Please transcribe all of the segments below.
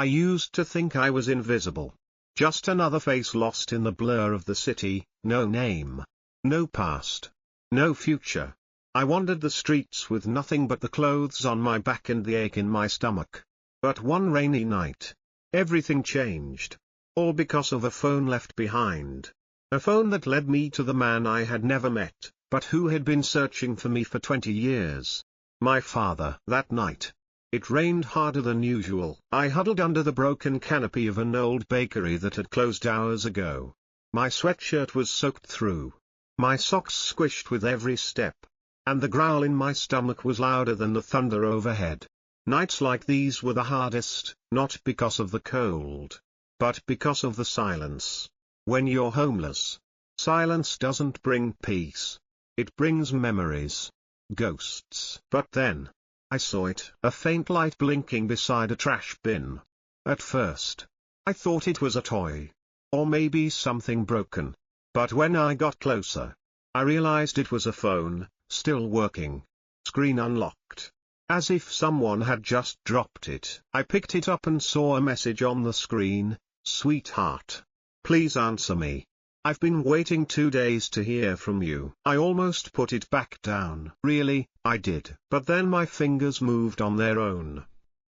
I used to think I was invisible. Just another face lost in the blur of the city, no name. No past. No future. I wandered the streets with nothing but the clothes on my back and the ache in my stomach. But one rainy night, everything changed. All because of a phone left behind. A phone that led me to the man I had never met, but who had been searching for me for 20 years. My father. That night. It rained harder than usual. I huddled under the broken canopy of an old bakery that had closed hours ago. My sweatshirt was soaked through. My socks squished with every step. And the growl in my stomach was louder than the thunder overhead. Nights like these were the hardest, not because of the cold, but because of the silence. When you're homeless, silence doesn't bring peace. It brings memories. Ghosts. But then, I saw it. A faint light blinking beside a trash bin. At first, I thought it was a toy. Or maybe something broken. But when I got closer, I realized it was a phone, still working. Screen unlocked. As if someone had just dropped it. I picked it up and saw a message on the screen. Sweetheart. Please answer me. I've been waiting 2 days to hear from you. I almost put it back down. Really, I did. But then my fingers moved on their own.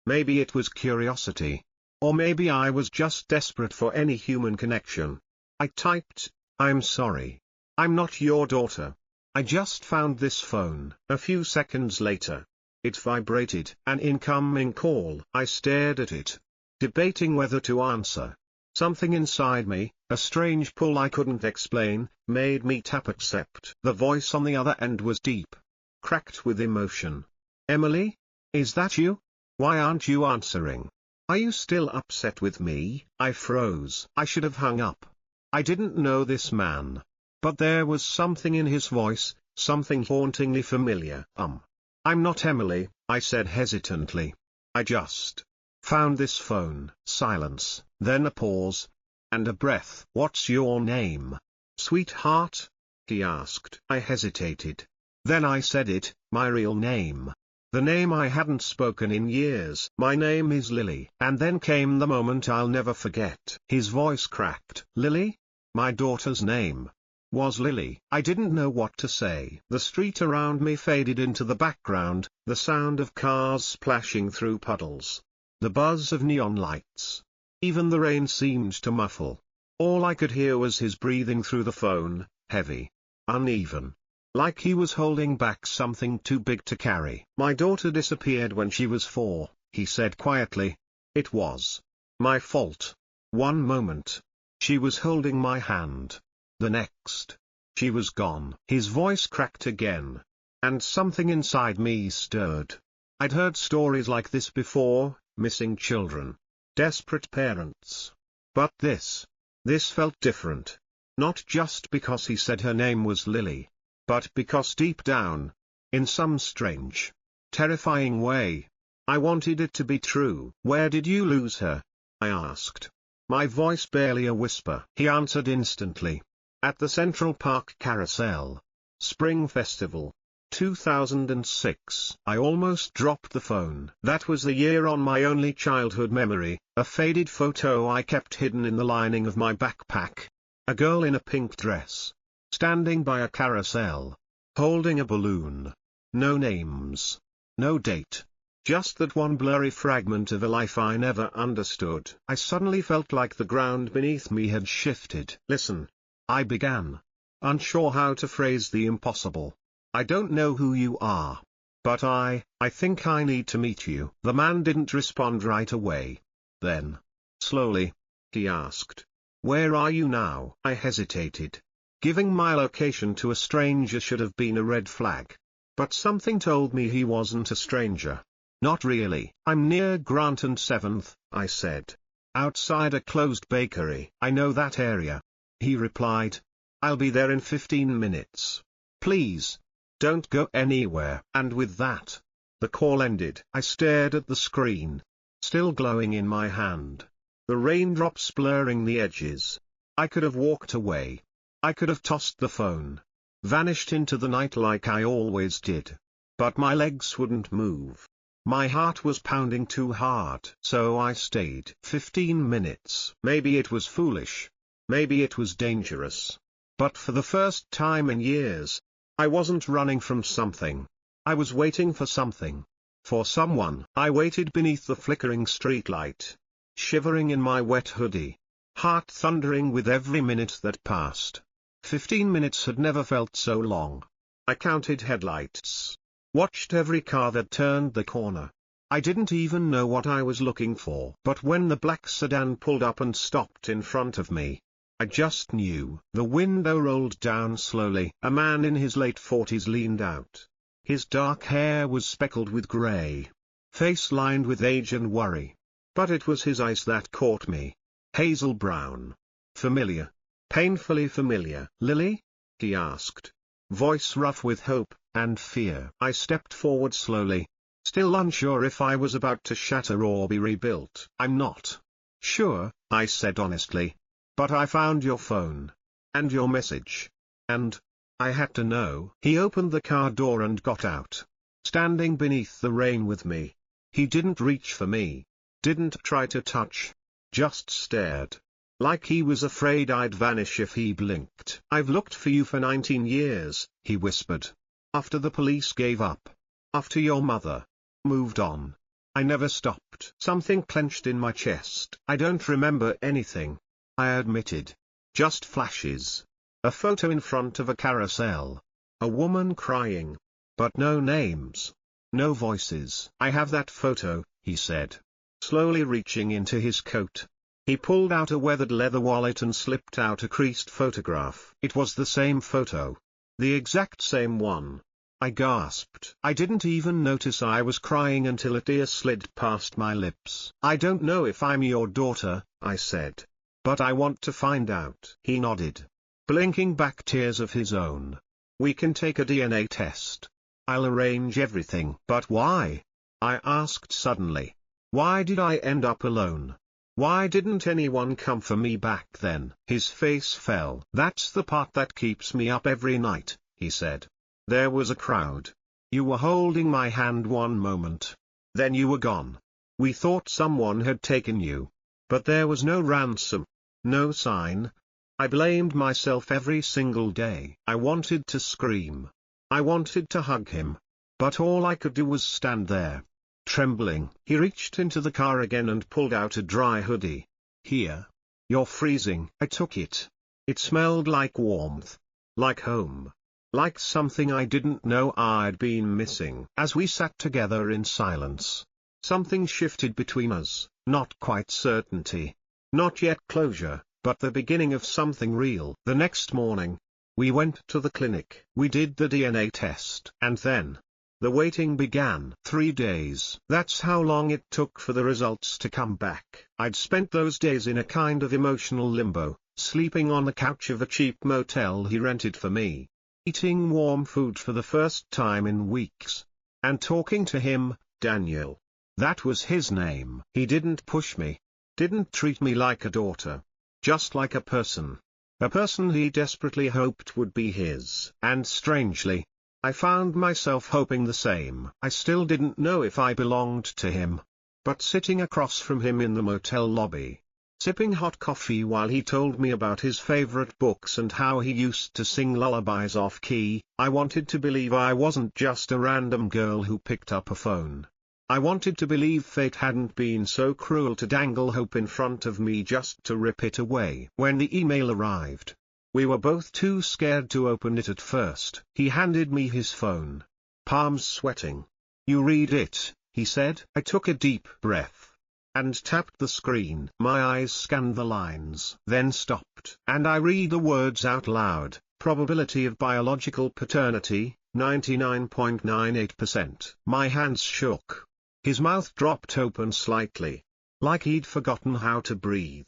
Maybe it was curiosity. Or maybe I was just desperate for any human connection. I typed, I'm sorry. I'm not your daughter. I just found this phone. A few seconds later, it vibrated. An incoming call. I stared at it, debating whether to answer. Something inside me, a strange pull I couldn't explain, made me tap accept. The voice on the other end was deep, cracked with emotion. Emily? Is that you? Why aren't you answering? Are you still upset with me? I froze. I should have hung up. I didn't know this man. But there was something in his voice, something hauntingly familiar. I'm not Emily, I said hesitantly. I just found this phone. Silence, then a pause. And a breath. What's your name? Sweetheart? He asked. I hesitated. Then I said it, my real name. The name I hadn't spoken in years. My name is Lily. And then came the moment I'll never forget. His voice cracked. Lily? My daughter's name was Lily. I didn't know what to say. The street around me faded into the background, the sound of cars splashing through puddles. The buzz of neon lights. Even the rain seemed to muffle. All I could hear was his breathing through the phone, heavy, uneven. Like he was holding back something too big to carry. My daughter disappeared when she was 4, he said quietly. It was my fault. One moment, she was holding my hand. The next, she was gone. His voice cracked again. And something inside me stirred. I'd heard stories like this before, missing children, desperate parents. But this felt different. Not just because he said her name was Lily, but because deep down, in some strange, terrifying way, I wanted it to be true. Where did you lose her? I asked. My voice barely a whisper. He answered instantly. At the Central Park Carousel. Spring Festival. 2006. I almost dropped the phone. That was the year on my only childhood memory, a faded photo I kept hidden in the lining of my backpack. A girl in a pink dress, standing by a carousel, holding a balloon. No names. No date. Just that one blurry fragment of a life I never understood. I suddenly felt like the ground beneath me had shifted. Listen. I began, unsure how to phrase the impossible. I don't know who you are. But I think I need to meet you. The man didn't respond right away. Then, slowly, he asked, where are you now? I hesitated. Giving my location to a stranger should have been a red flag. But something told me he wasn't a stranger. Not really. I'm near Grant and 7th, I said. Outside a closed bakery. I know that area. He replied. I'll be there in 15 minutes. Please, don't go anywhere. And with that, the call ended. I stared at the screen, still glowing in my hand. The raindrops blurring the edges. I could have walked away. I could have tossed the phone, vanished into the night like I always did. But my legs wouldn't move. My heart was pounding too hard. So I stayed 15 minutes. Maybe it was foolish. Maybe it was dangerous. But for the first time in years, I wasn't running from something. I was waiting for something. For someone. I waited beneath the flickering streetlight, shivering in my wet hoodie, heart thundering with every minute that passed. 15 minutes had never felt so long. I counted headlights, watched every car that turned the corner. I didn't even know what I was looking for. But when the black sedan pulled up and stopped in front of me, I just knew. The window rolled down slowly. A man in his late 40s leaned out. His dark hair was speckled with grey, face lined with age and worry. But it was his eyes that caught me. Hazel brown. Familiar. Painfully familiar. "Lily?" he asked. Voice rough with hope and fear. I stepped forward slowly, still unsure if I was about to shatter or be rebuilt. "I'm not sure," I said honestly. "But I found your phone. And your message. And I had to know." He opened the car door and got out. Standing beneath the rain with me. He didn't reach for me. Didn't try to touch. Just stared. Like he was afraid I'd vanish if he blinked. "I've looked for you for 19 years, he whispered. "After the police gave up. After your mother moved on. I never stopped." Something clenched in my chest. "I don't remember anything," I admitted. "Just flashes. A photo in front of a carousel. A woman crying. But no names. No voices." "I have that photo," he said, slowly reaching into his coat. He pulled out a weathered leather wallet and slipped out a creased photograph. It was the same photo. The exact same one. I gasped. I didn't even notice I was crying until a tear slid past my lips. "I don't know if I'm your daughter," I said. "But I want to find out." He nodded, blinking back tears of his own. "We can take a DNA test. I'll arrange everything." "But why?" I asked suddenly. "Why did I end up alone? Why didn't anyone come for me back then?" His face fell. "That's the part that keeps me up every night," he said. "There was a crowd. You were holding my hand one moment. Then you were gone. We thought someone had taken you. But there was no ransom. No sign. I blamed myself every single day." I wanted to scream. I wanted to hug him. But all I could do was stand there, trembling. He reached into the car again and pulled out a dry hoodie. "Here. You're freezing." I took it. It smelled like warmth. Like home. Like something I didn't know I'd been missing. As we sat together in silence, something shifted between us. Not quite certainty. Not yet closure, but the beginning of something real. The next morning, we went to the clinic. We did the DNA test. And then, the waiting began. 3 days. That's how long it took for the results to come back. I'd spent those days in a kind of emotional limbo, sleeping on the couch of a cheap motel he rented for me, eating warm food for the first time in weeks, and talking to him, Daniel. That was his name. He didn't push me. Didn't treat me like a daughter. Just like a person. A person he desperately hoped would be his. And strangely, I found myself hoping the same. I still didn't know if I belonged to him. But sitting across from him in the motel lobby, sipping hot coffee while he told me about his favorite books and how he used to sing lullabies off-key, I wanted to believe I wasn't just a random girl who picked up a phone. I wanted to believe fate hadn't been so cruel to dangle hope in front of me just to rip it away. When the email arrived, we were both too scared to open it at first. He handed me his phone, palms sweating. "You read it," he said. I took a deep breath and tapped the screen. My eyes scanned the lines, then stopped. And I read the words out loud. "Probability of biological paternity, 99.98%. My hands shook. His mouth dropped open slightly, like he'd forgotten how to breathe.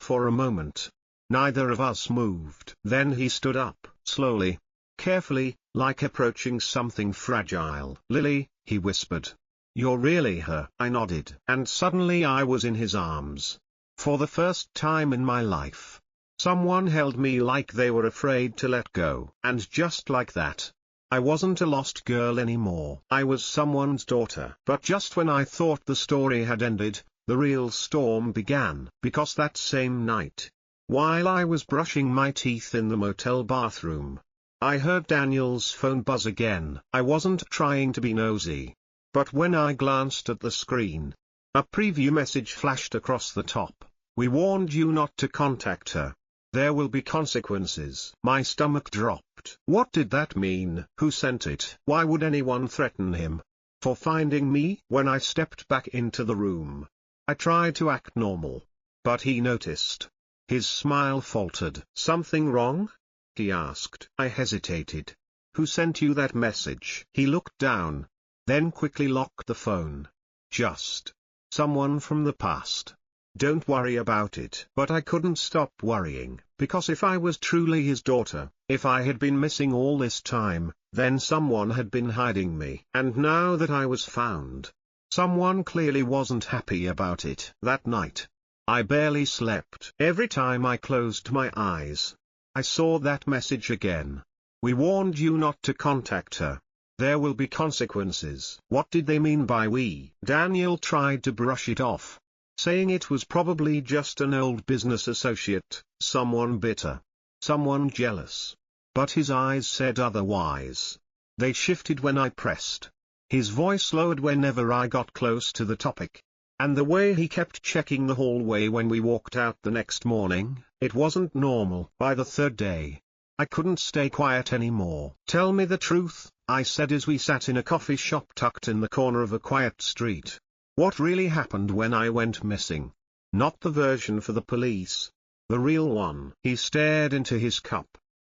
For a moment, neither of us moved. Then he stood up, slowly, carefully, like approaching something fragile. "Lily," he whispered. "You're really her." I nodded. And suddenly I was in his arms. For the first time in my life, someone held me like they were afraid to let go. And just like that, I wasn't a lost girl anymore. I was someone's daughter. But just when I thought the story had ended, the real storm began. Because that same night, while I was brushing my teeth in the motel bathroom, I heard Daniel's phone buzz again. I wasn't trying to be nosy. But when I glanced at the screen, a preview message flashed across the top. "We warned you not to contact her. There will be consequences." My stomach dropped. What did that mean? Who sent it? Why would anyone threaten him for finding me? When I stepped back into the room, I tried to act normal. But he noticed. His smile faltered. "Something wrong?" he asked. I hesitated. "Who sent you that message?" He looked down, then quickly locked the phone. "Just someone from the past. Don't worry about it." But I couldn't stop worrying, because if I was truly his daughter, if I had been missing all this time, then someone had been hiding me. And now that I was found, someone clearly wasn't happy about it. That night, I barely slept. Every time I closed my eyes, I saw that message again. "We warned you not to contact her. There will be consequences." What did they mean by we? Daniel tried to brush it off, saying it was probably just an old business associate, someone bitter, someone jealous. But his eyes said otherwise. They shifted when I pressed. His voice lowered whenever I got close to the topic. And the way he kept checking the hallway when we walked out the next morning, it wasn't normal. By the third day, I couldn't stay quiet anymore. "Tell me the truth," I said as we sat in a coffee shop tucked in the corner of a quiet street. "What really happened when I went missing? Not the version for the police. The real one." He stared into his cup,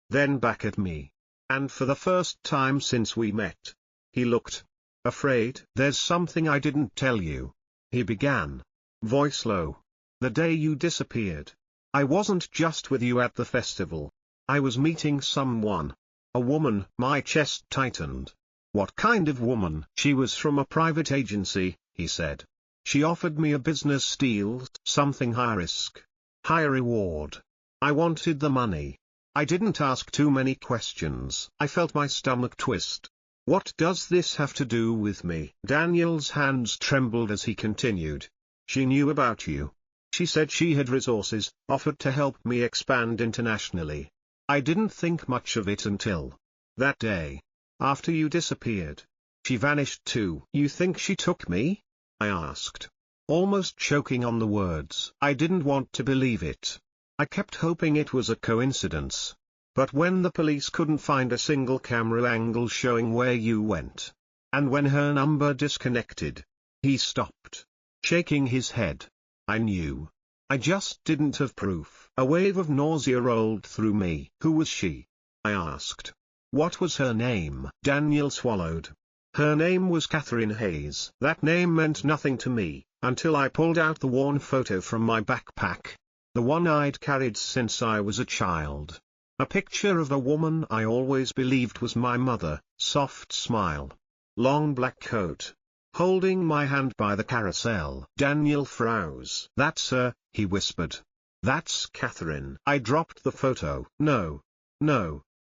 then back at me. And for the first time since we met, he looked afraid. "There's something I didn't tell you," he began, voice low. "The day you disappeared, I wasn't just with you at the festival. I was meeting someone. A woman." My chest tightened. "What kind of woman?" "She was from a private agency," he said. "She offered me a business deal, something high risk, high reward. I wanted the money. I didn't ask too many questions." I felt my stomach twist. "What does this have to do with me?" Daniel's hands trembled as he continued. "She knew about you. She said she had resources, offered to help me expand internationally. I didn't think much of it until that day. After you disappeared, she vanished too." "You think she took me?" I asked, almost choking on the words. I didn't want to believe it. I kept hoping it was a coincidence. But when the police couldn't find a single camera angle showing where you went, and when her number disconnected, he stopped, shaking his head. I knew. I just didn't have proof. A wave of nausea rolled through me. "Who was she?" I asked. "What was her name?" Daniel swallowed. "Her name was Catherine Hayes." That name meant nothing to me, until I pulled out the worn photo from my backpack, the one I'd carried since I was a child. A picture of a woman I always believed was my mother, soft smile, long black coat, holding my hand by the carousel. Daniel froze. "That's her," he whispered. "That's Catherine." I dropped the photo. No,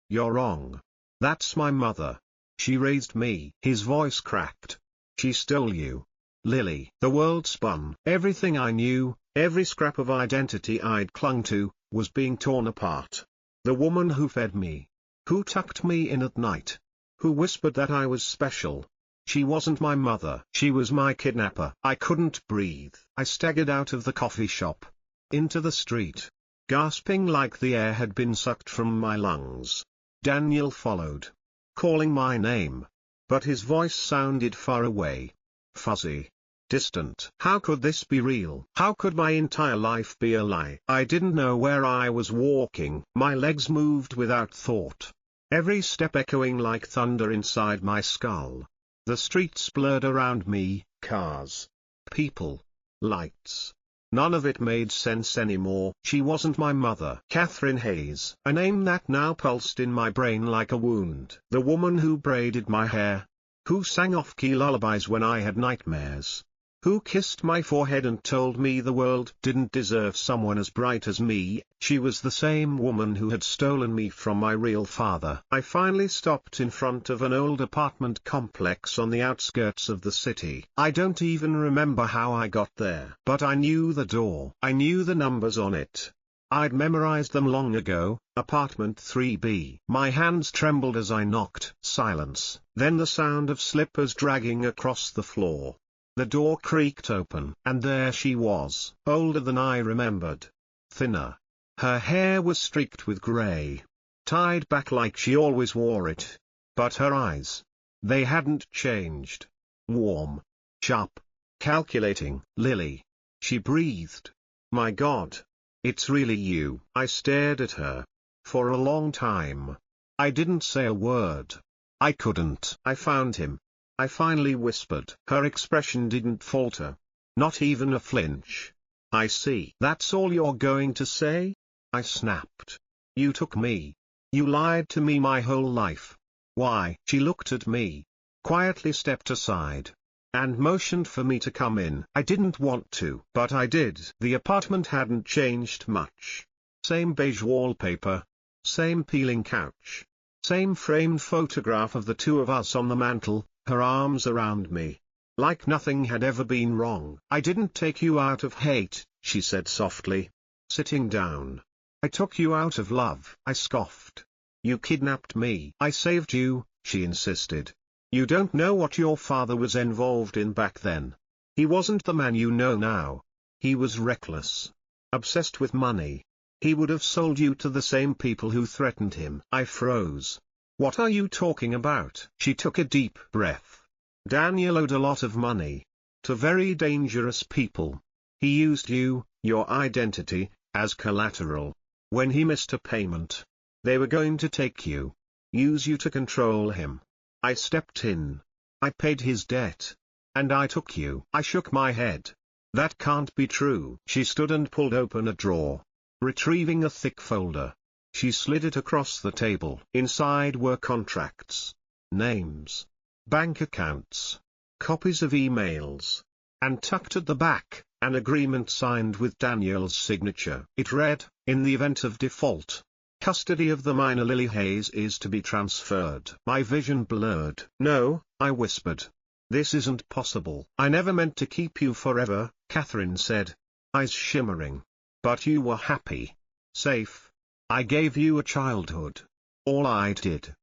you're wrong. That's my mother. She raised me." His voice cracked. "She stole you, Lily." The world spun. Everything I knew, every scrap of identity I'd clung to, was being torn apart. The woman who fed me, who tucked me in at night, who whispered that I was special. She wasn't my mother. She was my kidnapper. I couldn't breathe. I staggered out of the coffee shop, into the street, gasping like the air had been sucked from my lungs. Daniel followed, calling my name. But his voice sounded far away, fuzzy, distant. How could this be real? How could my entire life be a lie? I didn't know where I was walking. My legs moved without thought, every step echoing like thunder inside my skull. The streets blurred around me, cars, people, lights. None of it made sense anymore. She wasn't my mother. Catherine Hayes. A name that now pulsed in my brain like a wound. The woman who braided my hair, who sang off-key lullabies when I had nightmares, Who kissed my forehead and told me the world didn't deserve someone as bright as me. She was the same woman who had stolen me from my real father. I finally stopped in front of an old apartment complex on the outskirts of the city. I don't even remember how I got there, but I knew the door. I knew the numbers on it. I'd memorized them long ago. Apartment 3B. My hands trembled as I knocked. Silence. Then the sound of slippers dragging across the floor. The door creaked open, and there she was, older than I remembered. Thinner. Her hair was streaked with grey, tied back like she always wore it. But her eyes, they hadn't changed. Warm. Sharp. Calculating. Lily. She breathed. My God. It's really you. I stared at her. For a long time. I didn't say a word. I couldn't. I found him. I finally whispered. Her expression didn't falter. Not even a flinch. I see. That's all you're going to say? I snapped. You took me. You lied to me my whole life. Why? She looked at me, quietly stepped aside, and motioned for me to come in. I didn't want to, but I did. The apartment hadn't changed much. Same beige wallpaper. Same peeling couch. Same framed photograph of the two of us on the mantel, her arms around me. Like nothing had ever been wrong. I didn't take you out of hate, she said softly, sitting down. I took you out of love. I scoffed. You kidnapped me. I saved you, she insisted. You don't know what your father was involved in back then. He wasn't the man you know now. He was reckless. Obsessed with money. He would have sold you to the same people who threatened him. I froze. What are you talking about? She took a deep breath. Daniel owed a lot of money. To very dangerous people. He used you, your identity, as collateral. When he missed a payment, they were going to take you. Use you to control him. I stepped in. I paid his debt. And I took you. I shook my head. That can't be true. She stood and pulled open a drawer. Retrieving a thick folder. She slid it across the table. Inside were contracts, names, bank accounts, copies of emails, and tucked at the back, an agreement signed with Daniel's signature. It read, in the event of default, custody of the minor Lily Hayes is to be transferred. My vision blurred. No, I whispered. This isn't possible. I never meant to keep you forever, Catherine said, eyes shimmering. But you were happy. Safe. I gave you a childhood. All I did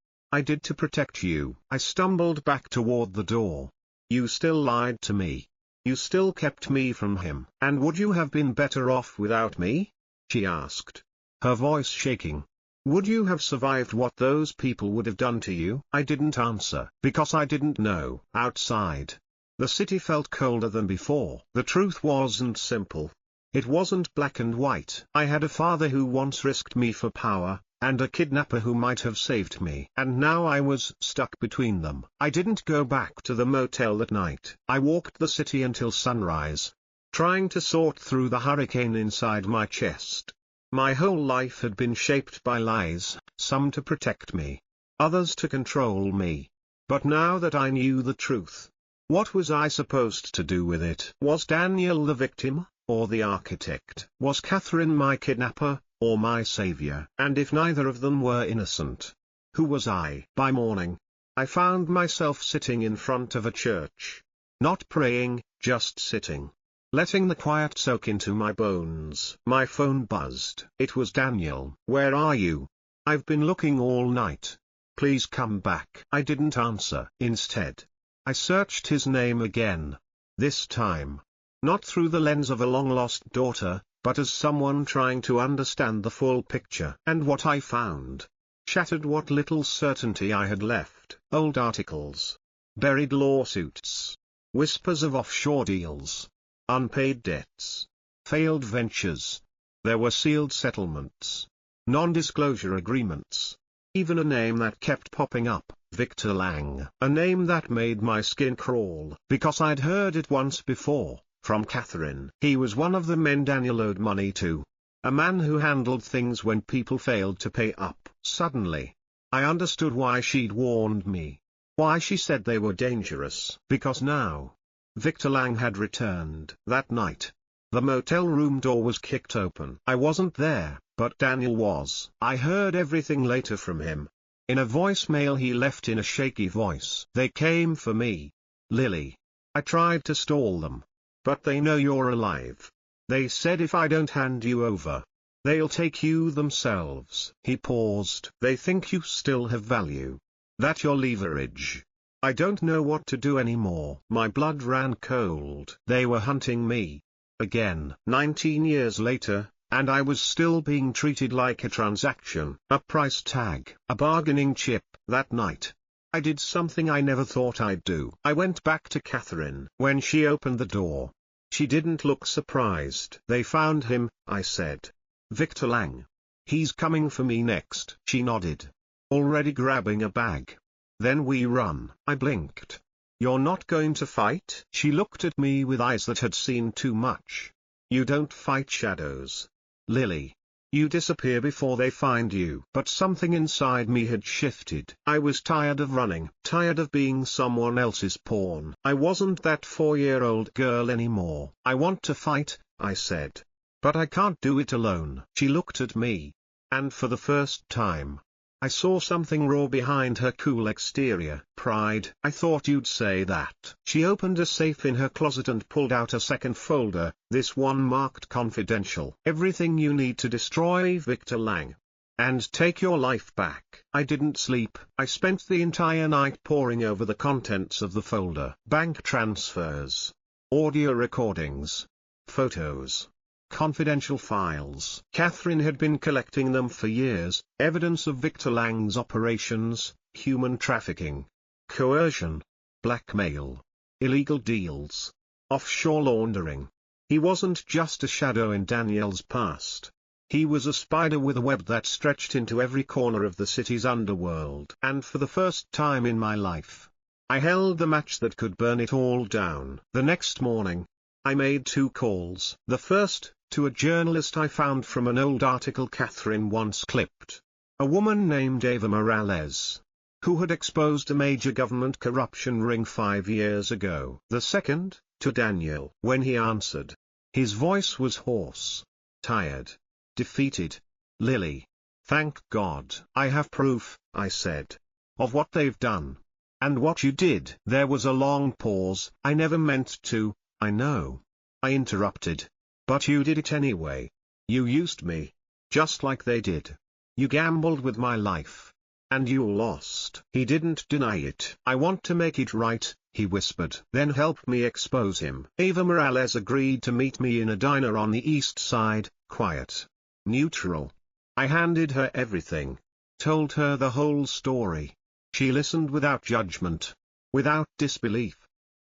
to protect you. I stumbled back toward the door. You still lied to me. You still kept me from him. And would you have been better off without me? She asked, her voice shaking. Would you have survived what those people would have done to you? I didn't answer, because I didn't know. Outside, the city felt colder than before. The truth wasn't simple. It wasn't black and white. I had a father who once risked me for power, and a kidnapper who might have saved me. And now I was stuck between them. I didn't go back to the motel that night. I walked the city until sunrise, trying to sort through the hurricane inside my chest. My whole life had been shaped by lies, some to protect me, others to control me. But now that I knew the truth, what was I supposed to do with it? Was Daniel the victim, or the architect? Was Catherine my kidnapper, or my savior? And if neither of them were innocent, who was I? By morning, I found myself sitting in front of a church. Not praying, just sitting. Letting the quiet soak into my bones. My phone buzzed. It was Daniel. Where are you? I've been looking all night. Please come back. I didn't answer. Instead, I searched his name again. This time, not through the lens of a long-lost daughter, but as someone trying to understand the full picture. And what I found shattered what little certainty I had left. Old articles, buried lawsuits, whispers of offshore deals, unpaid debts, failed ventures. There were sealed settlements, non-disclosure agreements, even a name that kept popping up, Victor Lang. A name that made my skin crawl, because I'd heard it once before. From Catherine. He was one of the men Daniel owed money to. A man who handled things when people failed to pay up. Suddenly, I understood why she'd warned me. Why she said they were dangerous. Because now, Victor Lang had returned that night. The motel room door was kicked open. I wasn't there, but Daniel was. I heard everything later from him. In a voicemail he left in a shaky voice. They came for me, Lily. I tried to stall them. But they know you're alive. They said if I don't hand you over, they'll take you themselves. He paused. They think you still have value. That your leverage. I don't know what to do anymore. My blood ran cold. They were hunting me. Again. 19 years later, and I was still being treated like a transaction. A price tag. A bargaining chip. That night, I did something I never thought I'd do. I went back to Catherine. When she opened the door, she didn't look surprised. They found him, I said. Victor Lang. He's coming for me next. She nodded. Already grabbing a bag. Then we run. I blinked. You're not going to fight? She looked at me with eyes that had seen too much. You don't fight shadows, Lily. You disappear before they find you. But something inside me had shifted. I was tired of running, tired of being someone else's pawn. I wasn't that 4-year-old girl anymore. I want to fight, I said. But I can't do it alone. She looked at me. And for the first time, I saw something raw behind her cool exterior. Pride. I thought you'd say that. She opened a safe in her closet and pulled out a second folder, this one marked confidential. Everything you need to destroy Victor Lang. And take your life back. I didn't sleep. I spent the entire night poring over the contents of the folder. Bank transfers. Audio recordings. Photos. Confidential files. Catherine had been collecting them for years, evidence of Victor Lang's operations, human trafficking, coercion, blackmail, illegal deals, offshore laundering. He wasn't just a shadow in Daniel's past. He was a spider with a web that stretched into every corner of the city's underworld. And for the first time in my life, I held the match that could burn it all down. The next morning, I made 2 calls. The first, to a journalist I found from an old article Catherine once clipped. A woman named Eva Morales, who had exposed a major government corruption ring 5 years ago. The second, to Daniel. When he answered, his voice was hoarse, tired, defeated. Lily. Thank God. I have proof, I said, of what they've done. And what you did. There was a long pause. I never meant to, I know. I interrupted. But you did it anyway. You used me. Just like they did. You gambled with my life. And you lost. He didn't deny it. I want to make it right, he whispered. Then help me expose him. Eva Morales agreed to meet me in a diner on the east side, quiet. Neutral. I handed her everything. Told her the whole story. She listened without judgment. Without disbelief.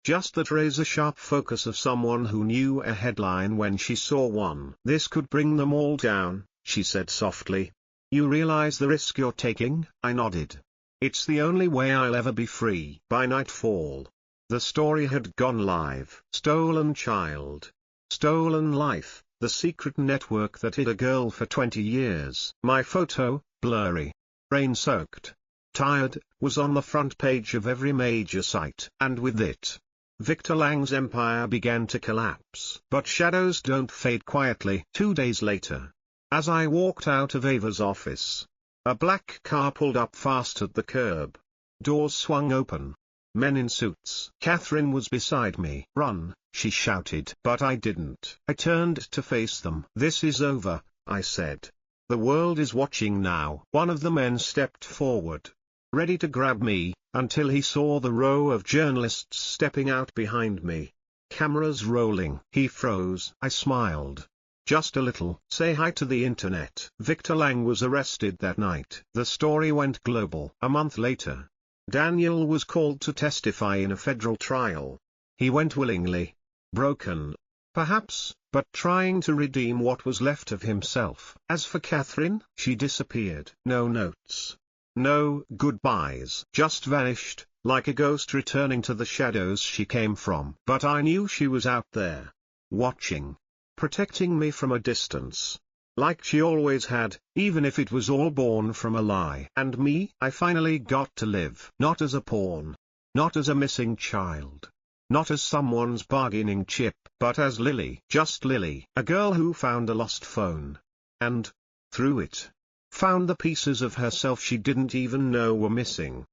Just that razor-sharp focus of someone who knew a headline when she saw one. This could bring them all down, she said softly. You realize the risk you're taking? I nodded. It's the only way I'll ever be free. By nightfall, the story had gone live. Stolen child. Stolen life, the secret network that hid a girl for 20 years. My photo, blurry, rain-soaked, tired, was on the front page of every major site. And with it, Victor Lang's empire began to collapse. But shadows don't fade quietly. 2 days later, as I walked out of Ava's office, a black car pulled up fast at the curb. Doors swung open. Men in suits. Catherine was beside me. Run, she shouted. But I didn't. I turned to face them. This is over, I said. The world is watching now. One of the men stepped forward, ready to grab me, until he saw the row of journalists stepping out behind me. Cameras rolling. He froze. I smiled. Just a little. Say hi to the internet. Victor Lang was arrested that night. The story went global. A month later, Daniel was called to testify in a federal trial. He went willingly. Broken, perhaps, but trying to redeem what was left of himself. As for Catherine, she disappeared. No notes. No goodbyes. Just vanished, like a ghost returning to the shadows she came from. But I knew she was out there, watching, protecting me from a distance, like she always had, even if it was all born from a lie. And me, I finally got to live. Not as a pawn. Not as a missing child. Not as someone's bargaining chip, but as Lily. Just Lily. A girl who found a lost phone. And, through it, found the pieces of herself she didn't even know were missing.